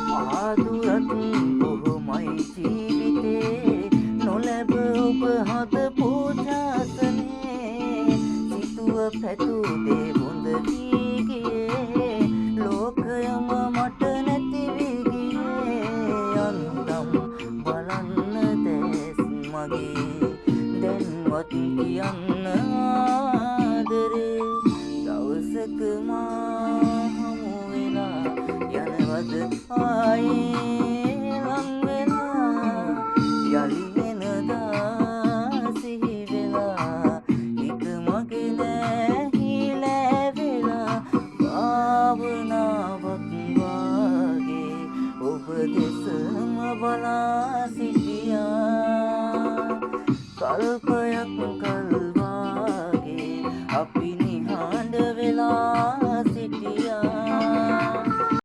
ආදුරත් කොහොමයි ජීවිතේ නොලැබ ඔබ හද පූජාසනේ සිතුව පැතු දේ හොඳ වී ගියේ ලෝකයම මට නැති වී ගියේ අන්තම් බලන්න දැස් මගේ දැන්වත් කියන්න ආදරේ දවසක මා හමු වෙලා යනවද ආයේ ලං වෙලා යලි වෙනදා සිහි වෙලා හිත මගේ නැහිලා වෙලා භාවනාවක් වාගේ ඔබ දෙසම බලා සිටියා කල්පයක් කල්